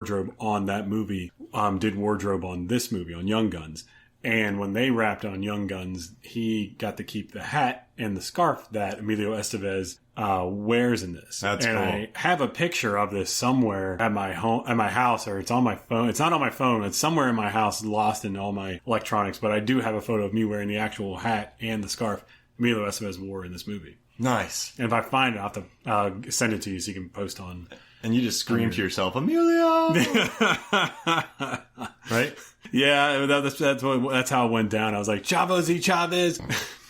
wardrobe on that movie did wardrobe on this movie, on Young Guns. And when they wrapped on Young Guns, he got to keep the hat and the scarf that Emilio Estevez wears in this. That's cool. I have a picture of this somewhere at my home, at my house, or it's on my phone. It's not on my phone. It's somewhere in my house, lost in all my electronics. But I do have a photo of me wearing the actual hat and the scarf Emilio Estevez wore in this movie. Nice. And if I find it, I'll have to send it to you so you can post on. And you just scream to yourself, Emilio! Right? Yeah, that's how it went down. I was like, Chavez y Chavez.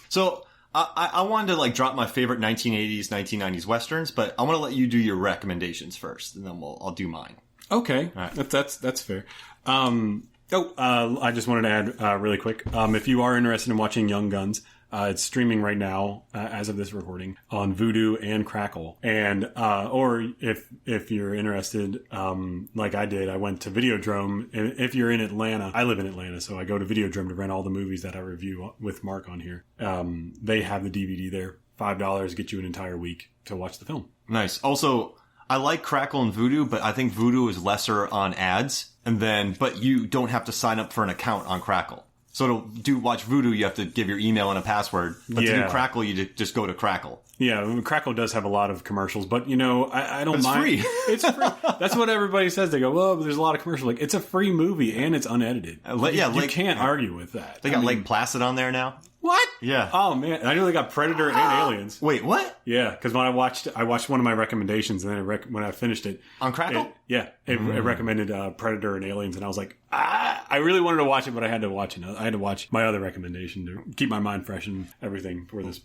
So I wanted to drop my favorite 1980s, 1990s Westerns, but I want to let you do your recommendations first, and then I'll do mine. Okay. All right. That's fair. I just wanted to add really quick. If you are interested in watching Young Guns, it's streaming right now, as of this recording, on Vudu and Crackle. And, or if you're interested, like I did, I went to Videodrome. If you're in Atlanta, I live in Atlanta, so I go to Videodrome to rent all the movies that I review with Mark on here. They have the DVD there. $5 get you an entire week to watch the film. Nice. Also, I like Crackle and Vudu, but I think Vudu is lesser on ads. But you don't have to sign up for an account on Crackle. So to watch Vudu, you have to give your email and a password. But to do Crackle, you just go to Crackle. Yeah, Crackle does have a lot of commercials, but I don't mind. It's free. It's free. That's what everybody says. They go, well, there's a lot of commercials. It's a free movie and it's unedited. You can't argue with that. They got Lake Placid on there now. What? Yeah. Oh man, I know they got Predator and Aliens. Wait, what? Yeah, because when I watched one of my recommendations, and then when I finished it on Crackle, it recommended Predator and Aliens, and I was like, I really wanted to watch it, but I had to watch it. I had to watch my other recommendation to keep my mind fresh and everything for this.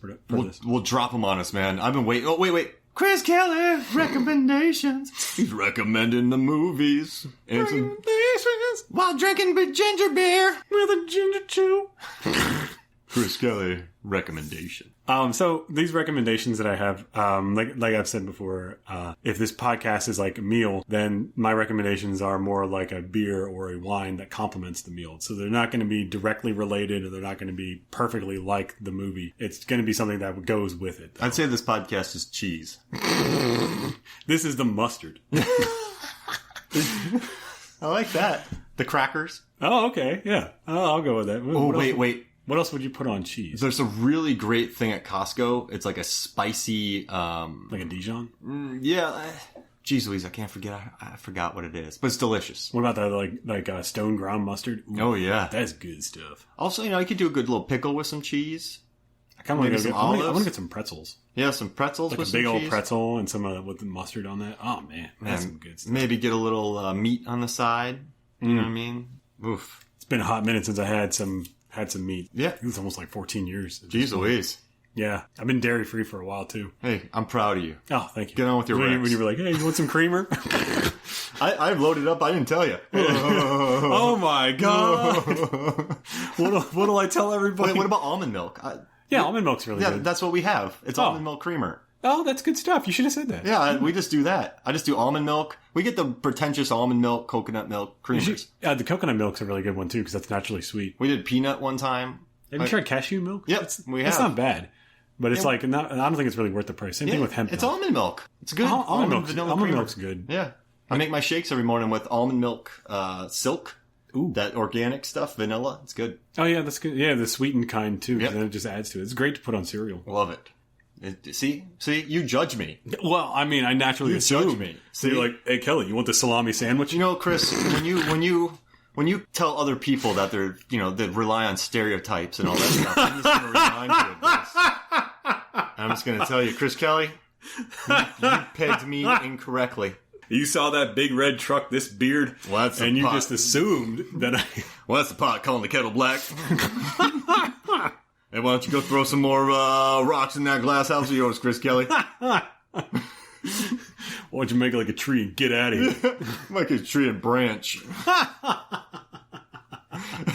We'll drop them on us, man. I've been waiting. Oh, wait. Chris Kelly, recommendations. He's recommending the movies. Recommendations. While drinking ginger beer. With a ginger chew. Chris Kelly, recommendation. So these recommendations that I have, like I've said before, if this podcast is like a meal, then my recommendations are more like a beer or a wine that complements the meal. So they're not going to be directly related, or they're not going to be perfectly like the movie. It's going to be something that goes with it, though. I'd say this podcast is cheese. This is the mustard. I like that. The crackers. Oh, okay. Yeah. I'll go with that. Wait. What else would you put on cheese? There's a really great thing at Costco. It's like a spicy... like a Dijon? Yeah. Jeez Louise, I forgot what it is. But it's delicious. What about that, like stone ground mustard? Ooh, oh, yeah. That's good stuff. Also, you could do a good little pickle with some cheese. I kind of want to get some pretzels. Yeah, some pretzels like with some cheese. Like a big old pretzel and some with the mustard on that. Oh, man. That's some good stuff. Maybe get a little meat on the side. You know what I mean? Oof. It's been a hot minute since I had some meat. Yeah. It was almost like 14 years. Jeez Louise. Yeah. I've been dairy free for a while too. Hey, I'm proud of you. Oh, thank you. Get on with your reps. When you were like, hey, you want some creamer? I've loaded up. I didn't tell you. Oh my God. What'll I tell everybody? Wait, what about almond milk? Almond milk's really good. Yeah, that's what we have. It's almond milk creamer. Oh, that's good stuff. You should have said that. Yeah, we just do that. I just do almond milk. We get the pretentious almond milk, coconut milk creamers. The coconut milk's a really good one too, because that's naturally sweet. We did peanut one time. Have you tried cashew milk? Yep, we have. It's not bad, but it's I don't think it's really worth the price. Same thing with hemp milk. It's almond milk. It's good. Almond milk's good. Yeah. I make my shakes every morning with almond milk silk. Ooh. That organic stuff, vanilla. It's good. Oh, yeah, that's good. Yeah, the sweetened kind, too. Yep. And then it just adds to it. It's great to put on cereal. Love it. See, you judge me. Well, I mean, I naturally assume. Judge me. So you're like, hey, Kelly, you want the salami sandwich? You know, Chris, when you tell other people that they're, that rely on stereotypes and all that stuff, I'm just going to remind you of this. I'm just going to tell you, Chris Kelly, you pegged me incorrectly. You saw that big red truck, this beard, and you just assumed that I... Well, that's the pot calling the kettle black. Hey, why don't you go throw some more rocks in that glass house of yours, Chris Kelly? Why don't you make it like a tree and get out of here? Make a tree and branch. All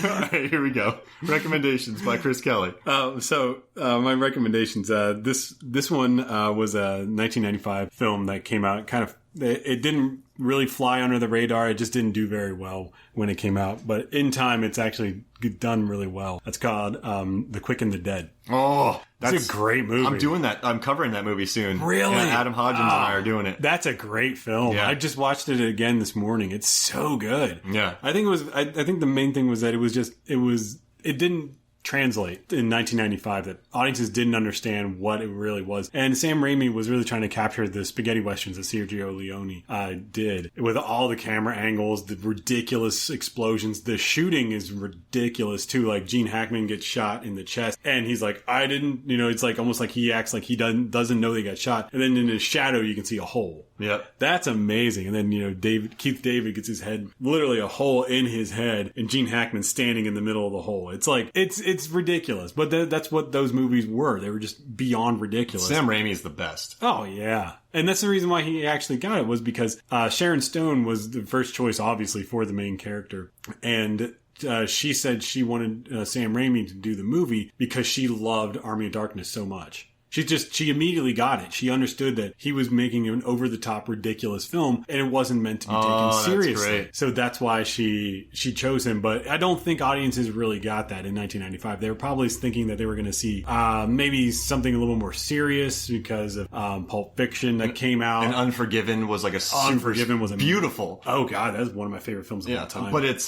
right, here we go. Recommendations by Chris Kelly. My recommendations. This one was a 1995 film that came out. It didn't really fly under the radar. It just didn't do very well when it came out. But in time, it's actually done really well. That's called The Quick and the Dead. Oh, that's a great movie. I'm doing that. I'm covering that movie soon. Really? Yeah, Adam Hodgins and I are doing it. That's a great film. Yeah. I just watched it again this morning. It's so good. Yeah. I think it was. I think the main thing was that it didn't translate in 1995, that audiences didn't understand what it really was. And Sam Raimi was really trying to capture the spaghetti westerns that Sergio Leone did, with all the camera angles, the ridiculous explosions. The shooting is ridiculous too. Like Gene Hackman gets shot in the chest and he's like, I didn't, it's like almost like he acts like he doesn't know they got shot. And then in his shadow you can see a hole. Yep. That's amazing. And then, Keith David gets his head, literally a hole in his head, and Gene Hackman standing in the middle of the hole. It's like, it's ridiculous. But that's what those movies were. They were just beyond ridiculous. Sam Raimi is the best. Oh, yeah. And that's the reason why he actually got it, was because Sharon Stone was the first choice, obviously, for the main character. And she said she wanted Sam Raimi to do the movie because she loved Army of Darkness so much. She immediately got it. She understood that he was making an over-the-top, ridiculous film, and it wasn't meant to be taken seriously. That's great. So that's why she chose him. But I don't think audiences really got that in 1995. They were probably thinking that they were going to see maybe something a little more serious because of Pulp Fiction that came out. And Unforgiven was like Unforgiven was beautiful. Oh God, that's one of my favorite films of all time. But it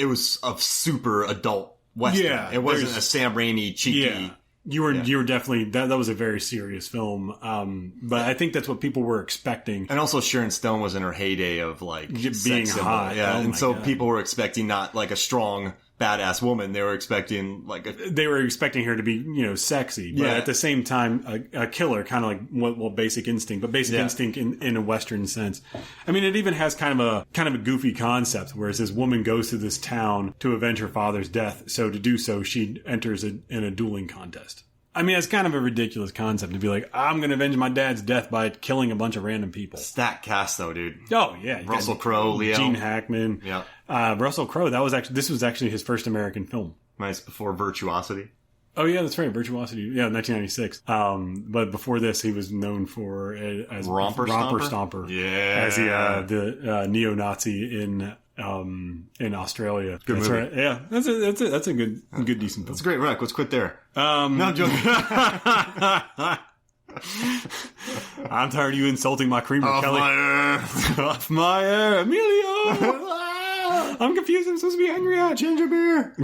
was a super adult Western. Yeah, it wasn't a Sam Raimi cheeky. Yeah. You were definitely, that was a very serious film. But I think that's what people were expecting. And also Sharon Stone was in her heyday of like being hot. Yeah. Oh, and so God. people were expecting not like a strong, badass woman. They were expecting they were expecting her to be, sexy. But at the same time, a killer, kind of like, Basic Instinct, but Basic Instinct in a Western sense. I mean, it even has kind of a goofy concept, whereas this woman goes to this town to avenge her father's death. So to do so, she enters in a dueling contest. I mean, it's kind of a ridiculous concept to be like, I'm going to avenge my dad's death by killing a bunch of random people. Stacked cast, though, dude. Oh, yeah. Russell Crowe, Leo. Gene Hackman. Yeah. Russell Crowe, this was actually his first American film. Nice, before Virtuosity. Oh, yeah, that's right. Virtuosity. Yeah, 1996. But before this, he was known for as Romper Stomper. Yeah. As the neo-Nazi in Australia. Good movie. Right. Yeah, that's a good decent film. That's a great rec. Let's quit there. No, I'm joking. I'm tired of you insulting my creamer, Kelly. Off my air, Emilio. I'm confused. I'm supposed to be angry at ginger beer.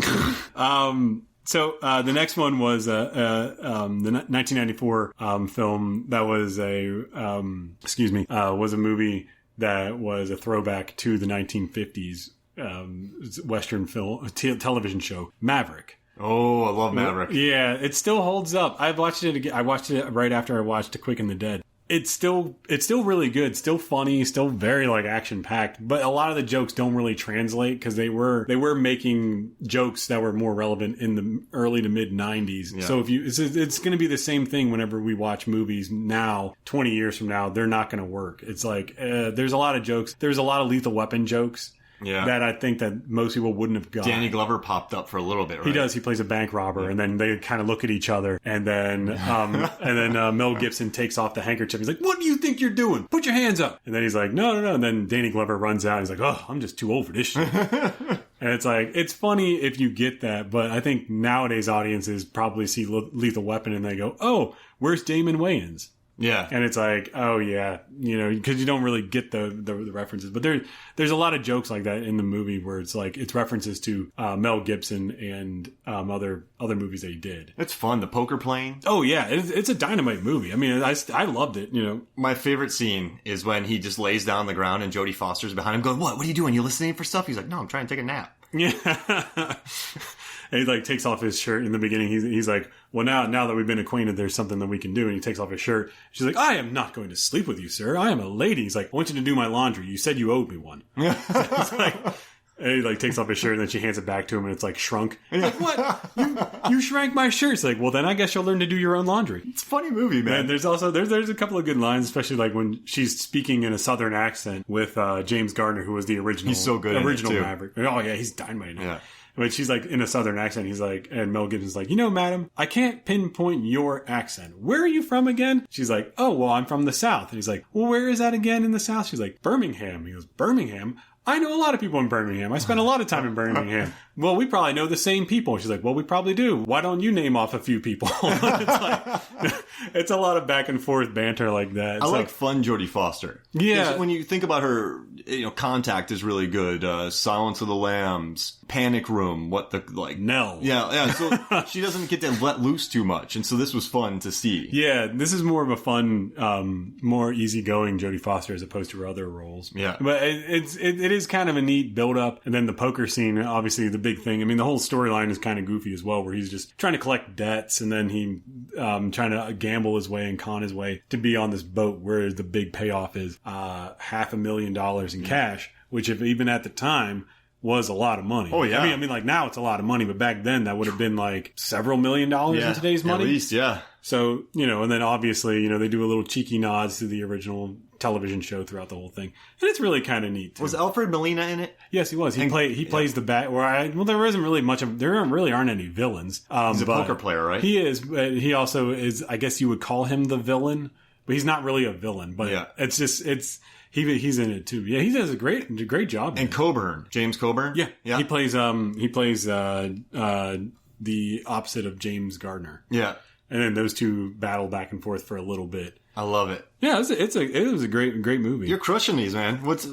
So the next one was the 1994 film that was was a movie that was a throwback to the 1950s Western film television show, Maverick. Oh, I love Maverick. Yeah, it still holds up. I watched it again. I watched it right after I watched The Quick and the Dead. It's still really good, still funny, still very like action packed, but a lot of the jokes don't really translate because they were making jokes that were more relevant in the early to mid 90s. Yeah. So it's going to be the same thing whenever we watch movies now, 20 years from now, they're not going to work. It's like there's a lot of jokes. There's a lot of Lethal Weapon jokes. Yeah. That I think that most people wouldn't have got. Danny Glover popped up for a little bit, right? He does. He plays a bank robber, and then they kind of look at each other, and then Mel Gibson takes off the handkerchief. He's like, "What do you think you're doing? Put your hands up!" And then he's like, "No." And then Danny Glover runs out. And he's like, "Oh, I'm just too old for this shit." And it's like, it's funny if you get that, but I think nowadays audiences probably see Lethal Weapon and they go, "Oh, where's Damon Wayans?" Yeah. And it's like, oh yeah, because you don't really get the references. But there's a lot of jokes like that in the movie where it's like, it's references to Mel Gibson and other movies that he did. It's fun. The poker playing. Oh yeah, it's a dynamite movie. I mean, I loved it, My favorite scene is when he just lays down on the ground and Jodie Foster's behind him going, What are you doing? You listening for stuff? He's like, no, I'm trying to take a nap. Yeah. And he like takes off his shirt in the beginning. He's like, well, now that we've been acquainted, there's something that we can do. And he takes off his shirt. She's like, I am not going to sleep with you, sir. I am a lady. He's like, I want you to do my laundry. You said you owed me one. It's like, and he like takes off his shirt and then she hands it back to him and it's like shrunk. And he's like, what? You shrank my shirt. It's like, well, then I guess you'll learn to do your own laundry. It's a funny movie, man. And there's also, there's a couple of good lines, especially like when she's speaking in a southern accent with James Garner, who was the original. He's so good original in it too. Maverick. Oh yeah, he's dynamite. Yeah. But she's like in a southern accent. He's like, and Mel Gibson's like, madam, I can't pinpoint your accent. Where are you from again? She's like, oh, well, I'm from the South. And he's like, well, where is that again in the South? She's like, Birmingham. He goes, Birmingham? I know a lot of people in Birmingham. I spent a lot of time in Birmingham. Well, we probably know the same people. She's like, well, we probably do. Why don't you name off a few people? It's a lot of back and forth banter like that. I like fun Jodie Foster. Yeah. When you think about her, Contact is really good. Silence of the Lambs, Panic Room, Nell. Yeah. So she doesn't get to let loose too much. And so this was fun to see. Yeah. This is more of a fun, more easygoing Jodie Foster as opposed to her other roles. Yeah. But it is kind of a neat build up. And then the poker scene, obviously the big thing. I mean, the whole storyline is kind of goofy as well, where he's just trying to collect debts and then he trying to gamble his way and con his way to be on this boat where the big payoff is $500,000 in cash, which if even at the time was a lot of money. Oh yeah. I mean like now it's a lot of money, but back then that would have been like several $1,000,000 in today's money. At least, yeah. So, and then obviously, they do a little cheeky nods to the original television show throughout the whole thing. And it's really kind of neat, too. Was Alfred Molina in it? Yes, he was. He plays the bat. There isn't really there really aren't any villains. He's a poker player, right? He is. He also is, I guess you would call him the villain, but he's not really a villain. But he's in it too. Yeah, he does a great job. And Coburn, James Coburn. Yeah. He plays the opposite of James Gardner. Yeah. And then those two battle back and forth for a little bit. I love it. Yeah, it was a great movie. You're crushing these, man. What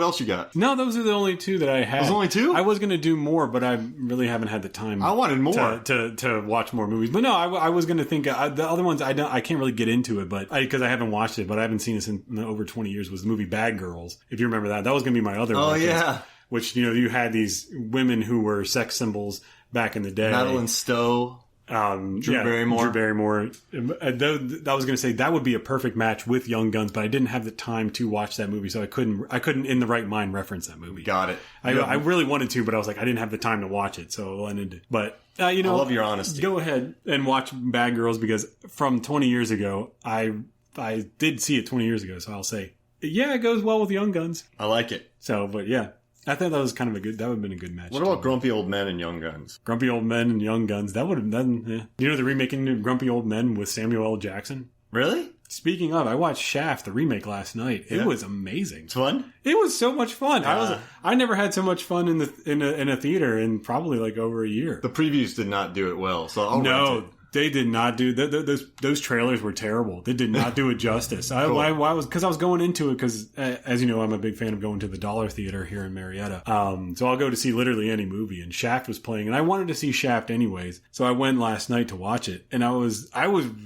else you got? No, those are the only two that I had. Those only two? I was going to do more, but I really haven't had the time. I wanted more to watch more movies. But no, I was going to think the other ones I can't really get into it, but because I haven't watched it, but I haven't seen this in over 20 years. Was the movie Bad Girls? If you remember that was going to be my other. Oh one, yeah. Which you had these women who were sex symbols back in the day. Madeline Stowe. Drew Barrymore. I was going to say that would be a perfect match with Young Guns, but I didn't have the time to watch that movie, so I couldn't in the right mind reference that movie. Got it. I really wanted to, but I was like, I didn't have the time to watch it, so I ended. But I love your honesty. Go ahead and watch Bad Girls because from 20 years ago, I did see it 20 years ago, so I'll say, yeah, it goes well with Young Guns. I like it. So, but yeah. I thought that was kind of that would have been a good match. What about Grumpy Old Men and Young Guns? Grumpy Old Men and Young Guns. That would have done, yeah. The remaking of Grumpy Old Men with Samuel L. Jackson? Really? Speaking of, I watched Shaft, the remake, last night. It was amazing. It's fun? It was so much fun. I never had so much fun in a theater in probably like over a year. The previews did not do it well, so I'll rent it. They did not do those trailers were terrible. They did not do it justice. Cool. I was going into it because, as you know, I'm a big fan of going to the Dollar Theater here in Marietta. So I'll go to see literally any movie, and Shaft was playing, and I wanted to see Shaft anyways. So I went last night to watch it, and I was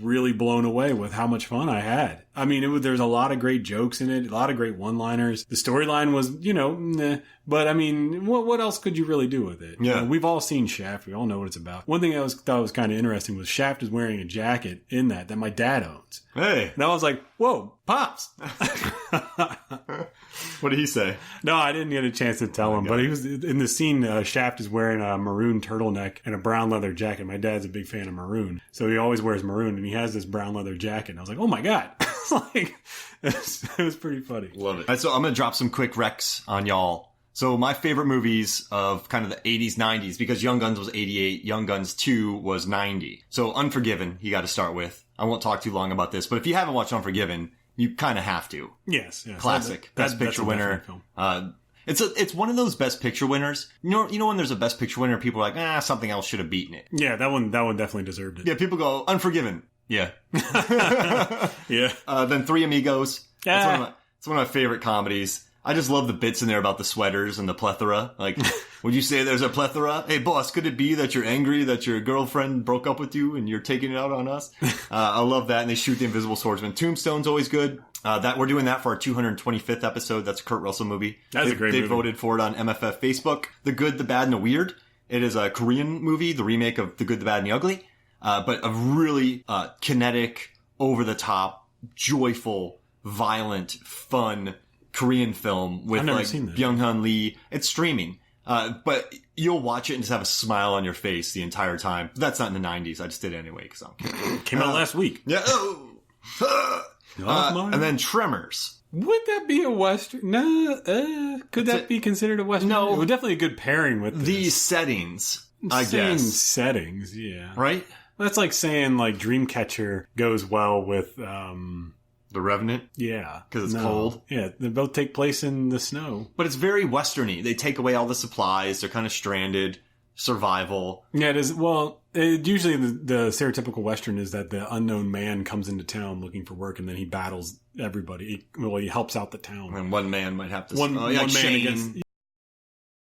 really blown away with how much fun I had. I mean, there's a lot of great jokes in it, a lot of great one-liners. The storyline was, meh. But I mean, what else could you really do with it? Yeah. We've all seen Shaft. We all know what it's about. One thing I thought was kind of interesting was Shaft is wearing a jacket in that my dad owns. Hey. And I was like, whoa, Pops. What did he say? No, I didn't get a chance to tell him. But he was in the scene. Shaft is wearing a maroon turtleneck and a brown leather jacket. My dad's a big fan of maroon, so he always wears maroon, and he has this brown leather jacket. And I was like, oh my God. It was pretty funny. Love it. All right, so I'm going to drop some quick recs on y'all. So my favorite movies of kind of the 80s, 90s, because Young Guns was 88, Young Guns 2 was 90. So Unforgiven, you got to start with. I won't talk too long about this, but if you haven't watched Unforgiven, you kind of have to. Yes. Classic. Best Picture winner. Film. It's one of those Best Picture winners. You know when there's a Best Picture winner, people are like, something else should have beaten it. Yeah, that one definitely deserved it. Yeah, people go, Unforgiven. Yeah. Yeah. Then Three Amigos. It's one of my favorite comedies. I just love the bits in there about the sweaters and the plethora. Like, would you say there's a plethora? Hey, boss, could it be that you're angry that your girlfriend broke up with you and you're taking it out on us? I love that. And they shoot the Invisible Swordsman. Tombstone's always good. We're doing that for our 225th episode. That's a Kurt Russell movie. That's a great movie. They voted for it on MFF Facebook. The Good, the Bad, and the Weird. It is a Korean movie, the remake of The Good, the Bad, and the Ugly. But a really kinetic, over-the-top, joyful, violent, fun Korean film with like Byung-hun Lee. It's streaming. But you'll watch it and just have a smile on your face the entire time. That's not in the 90s. I just did it anyway because I'm kidding. Came out last week. Yeah. And then Tremors. Would that be a Western? No. Could that be considered a Western? No. Well, definitely a good pairing with this. These settings, I Same guess. settings, yeah. Right? That's like saying, like, Dreamcatcher goes well with, The Revenant? yeah. Because it's cold? Yeah, they both take place in the snow. But it's very Western-y. They take away all the supplies. They're kind of stranded. Survival. Yeah, it is. Well, usually the stereotypical Western is that the unknown man comes into town looking for work, and then he battles everybody. He helps out the town. And one man might have to... One man Shane. against...